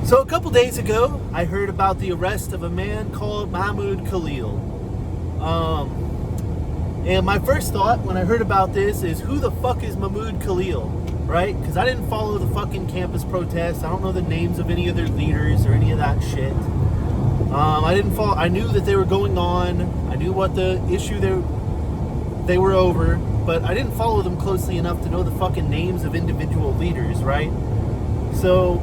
So a couple days ago, I heard about the arrest of a man called Mahmoud Khalil. And my first thought when I heard about this is, who the fuck is Mahmoud Khalil, right? Because I didn't follow the fucking campus protests. I don't know the names of any of their leaders or any of that shit. I didn't follow. I knew that they were going on. I knew what the issue they were over, but I didn't follow them closely enough to know the fucking names of individual leaders, right? So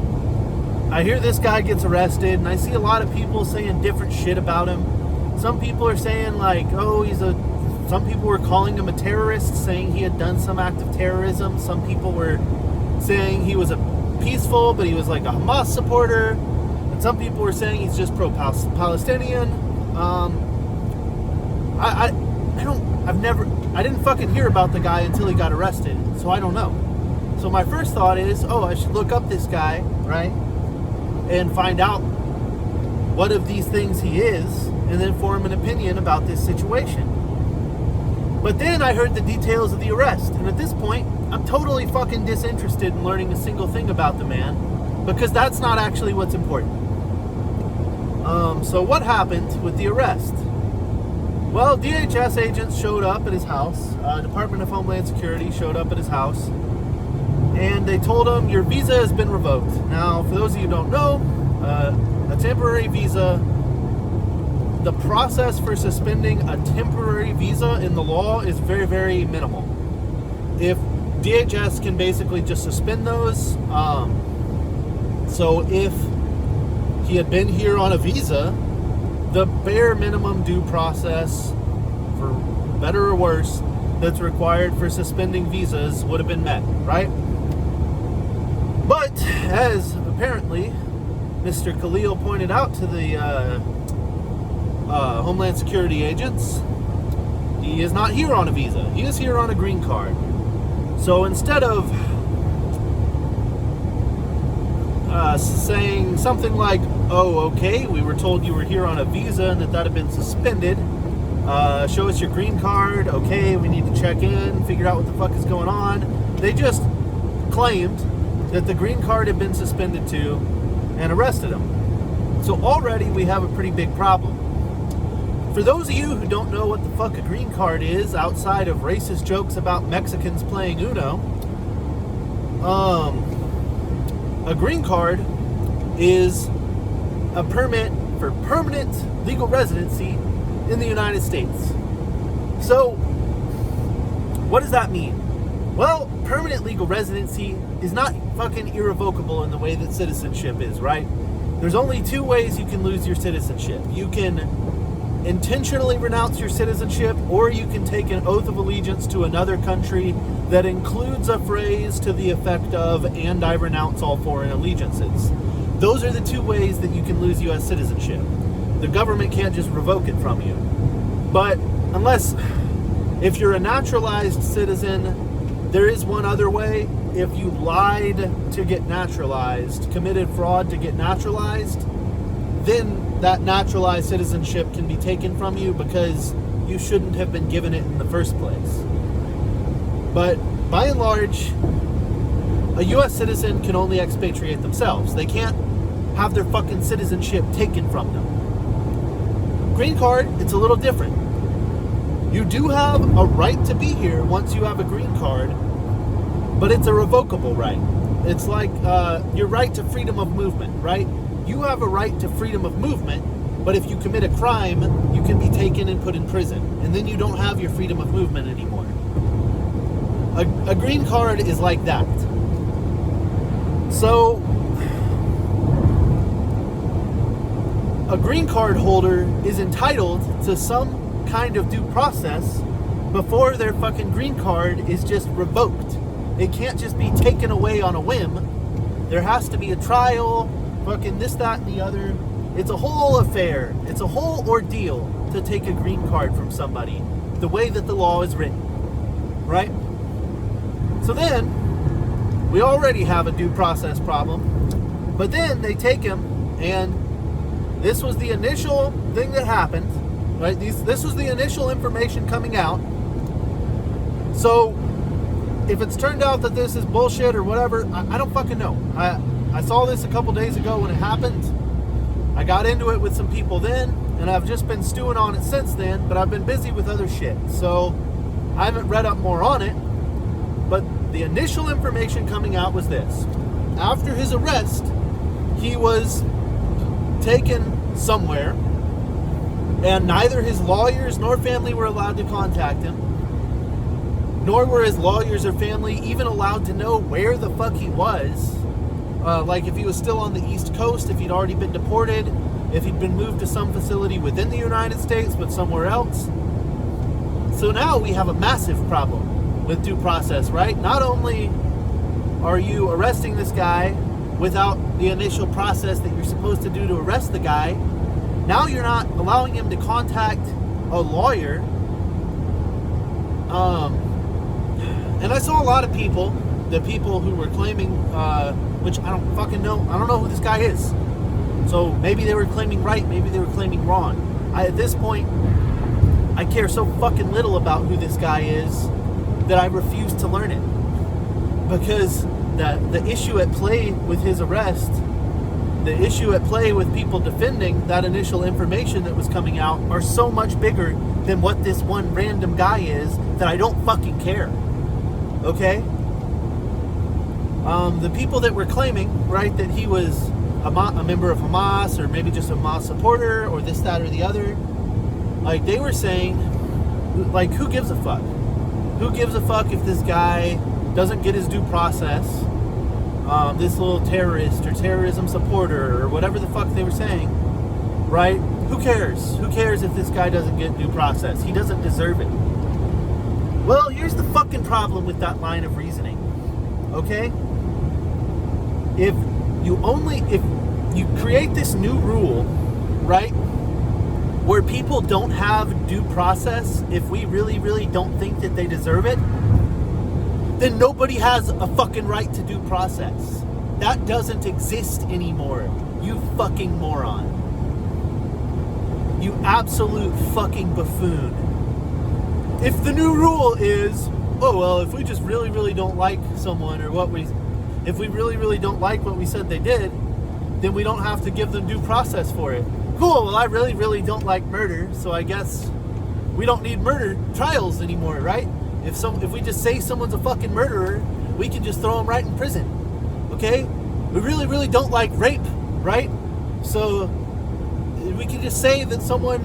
I hear this guy gets arrested, and I see a lot of people saying different shit about him. Some people are saying like, oh, some people were calling him a terrorist, saying he had done some act of terrorism. Some people were saying he was a peaceful, but he was like a Hamas supporter. And some people were saying he's just pro-Palestinian. I didn't fucking hear about the guy until he got arrested, so I don't know. So my first thought is, oh, I should look up this guy, right? And find out what of these things he is, and then form an opinion about this situation. But then I heard the details of the arrest, and at this point, I'm totally fucking disinterested in learning a single thing about the man, because that's not actually what's important. So what happened with the arrest? Well, DHS agents showed up at his house. Department of Homeland Security showed up at his house, and they told him, your visa has been revoked. Now, for those of you who don't know, a temporary visa, the process for suspending a temporary visa in the law is very, very minimal. If DHS can basically just suspend those, so if he had been here on a visa, the bare minimum due process, for better or worse, that's required for suspending visas would have been met, right? But as apparently Mr. Khalil pointed out to the Homeland Security agents, he is not here on a visa. He is here on a green card. So instead of saying something like, oh, okay, we were told you were here on a visa and that had been suspended, show us your green card, okay, we need to check in, figure out what the fuck is going on, they just claimed that the green card had been suspended too and arrested him. So already we have a pretty big problem. For those of you who don't know what the fuck a green card is, outside of racist jokes about Mexicans playing Uno, a green card is a permit for permanent legal residency in the United States. So, what does that mean? Well, permanent legal residency is not fucking irrevocable in the way that citizenship is, right? There's only two ways you can lose your citizenship. You can intentionally renounce your citizenship, or you can take an oath of allegiance to another country that includes a phrase to the effect of, and I renounce all foreign allegiances. Those are the two ways that you can lose U.S. citizenship. The government can't just revoke it from you. But if you're a naturalized citizen, there is one other way. If you lied to get naturalized, committed fraud to get naturalized, then that naturalized citizenship can be taken from you because you shouldn't have been given it in the first place. But by and large, a U.S. citizen can only expatriate themselves. They can't have their fucking citizenship taken from them. Green card, it's a little different. You do have a right to be here once you have a green card, but it's a revocable right. It's like your right to freedom of movement, right? You have a right to freedom of movement, but if you commit a crime, you can be taken and put in prison, and then you don't have your freedom of movement anymore. A green card is like that. So, a green card holder is entitled to some kind of due process before their fucking green card is just revoked. It can't just be taken away on a whim. There has to be a trial, fucking this, that, and the other. It's a whole affair. It's a whole ordeal to take a green card from somebody, the way that the law is written, right? So then, we already have a due process problem, but then they take him, and this was the initial thing that happened, right? This was the initial information coming out. So, if it's turned out that this is bullshit or whatever, I don't fucking know. I saw this a couple days ago when it happened. I got into it with some people then, and I've just been stewing on it since then, but I've been busy with other shit. So I haven't read up more on it, but the initial information coming out was this. After his arrest, he was taken somewhere, and neither his lawyers nor family were allowed to contact him, nor were his lawyers or family even allowed to know where the fuck he was. Like if he was still on the East Coast, if he'd already been deported, if he'd been moved to some facility within the United States but somewhere else. So now we have a massive problem with due process, right? Not only are you arresting this guy without the initial process that you're supposed to do to arrest the guy, now you're not allowing him to contact a lawyer. And I saw a lot of people, the people who were claiming, which I don't fucking know, I don't know who this guy is. So maybe they were claiming right, maybe they were claiming wrong. At this point, I care so fucking little about who this guy is that I refuse to learn it. Because the issue at play with his arrest, the issue at play with people defending that initial information that was coming out are so much bigger than what this one random guy is that I don't fucking care. Okay? The people that were claiming, right, that he was a member of Hamas, or maybe just a Hamas supporter, or this, that, or the other, like, they were saying, like, who gives a fuck? Who gives a fuck if this guy doesn't get his due process? This little terrorist or terrorism supporter or whatever the fuck they were saying, right? Who cares? Who cares if this guy doesn't get due process? He doesn't deserve it. Well, here's the fucking problem with that line of reasoning, okay? If you create this new rule, right, where people don't have due process, if we really, really don't think that they deserve it, then nobody has a fucking right to due process. That doesn't exist anymore. You fucking moron. You absolute fucking buffoon. If the new rule is, oh, well, if we just really, really don't like someone, or if we really, really don't like what we said they did, then we don't have to give them due process for it. Cool, well, I really, really don't like murder, so I guess we don't need murder trials anymore, right? If we just say someone's a fucking murderer, we can just throw them right in prison, okay? We really, really don't like rape, right? So we can just say that someone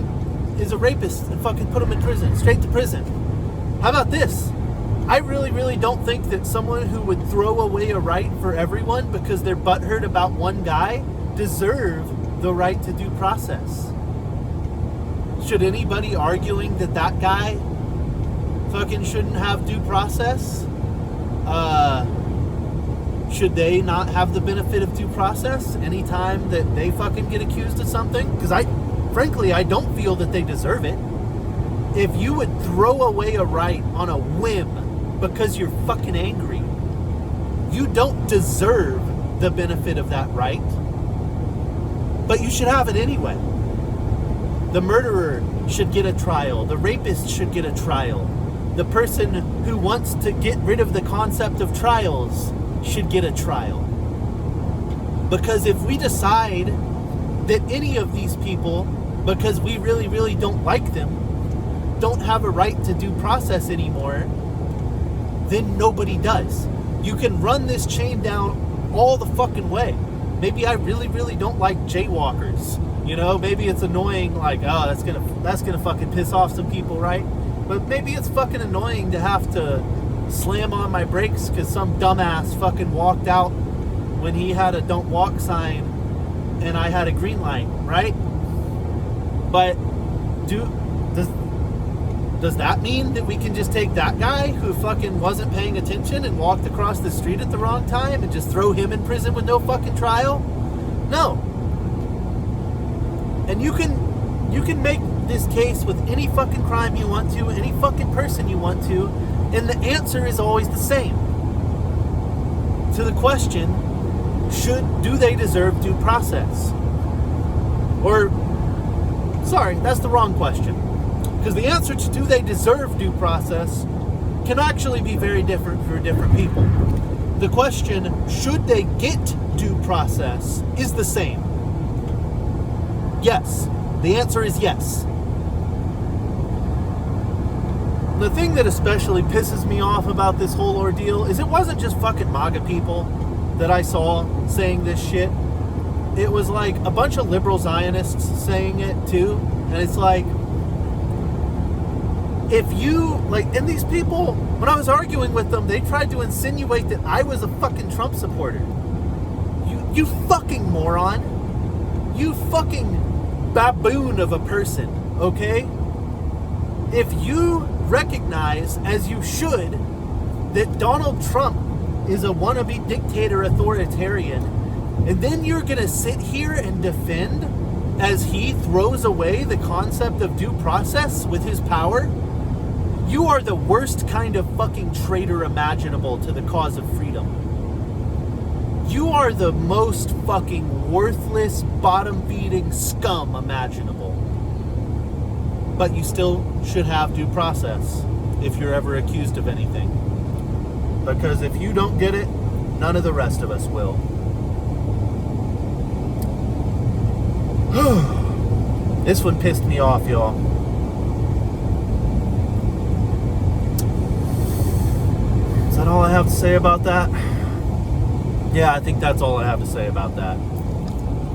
is a rapist and fucking put them in prison, straight to prison. How about this? I really, really don't think that someone who would throw away a right for everyone because they're butthurt about one guy deserve the right to due process. Should anybody arguing that that guy fucking shouldn't have due process? Should they not have the benefit of due process anytime that they fucking get accused of something? Because frankly, I don't feel that they deserve it. If you would throw away a right on a whim because you're fucking angry, you don't deserve the benefit of that right. But you should have it anyway. The murderer should get a trial. The rapist should get a trial. The person who wants to get rid of the concept of trials should get a trial. Because if we decide that any of these people, because we really, really don't like them, don't have a right to due process anymore, then nobody does. You can run this chain down all the fucking way. Maybe I really, really don't like jaywalkers. You know, maybe it's annoying, like, oh, that's gonna fucking piss off some people, right? But maybe it's fucking annoying to have to slam on my brakes because some dumbass fucking walked out when he had a don't walk sign and I had a green light, right? But does that mean that we can just take that guy who fucking wasn't paying attention and walked across the street at the wrong time and just throw him in prison with no fucking trial? No. And you can make this case with any fucking crime you want to, any fucking person you want to, and the answer is always the same. To the question, do they deserve due process? Or, sorry, that's the wrong question. Because the answer to do they deserve due process can actually be very different for different people. the question, should they get due process, is the same. Yes. The answer is yes. The thing that especially pisses me off about this whole ordeal is it wasn't just fucking MAGA people that I saw saying this shit. It was like a bunch of liberal Zionists saying it too. And it's like, if you, like, and these people, when I was arguing with them, they tried to insinuate that I was a fucking Trump supporter. You fucking moron. You fucking baboon of a person, okay? If you recognize, as you should, that Donald Trump is a wannabe dictator authoritarian, and then you're gonna sit here and defend as he throws away the concept of due process with his power, you are the worst kind of fucking traitor imaginable to the cause of freedom. You are the most fucking worthless, bottom-feeding scum imaginable. But you still should have due process if you're ever accused of anything. Because if you don't get it, none of the rest of us will. This one pissed me off, y'all. Is that all I have to say about that? Yeah, I think that's all I have to say about that.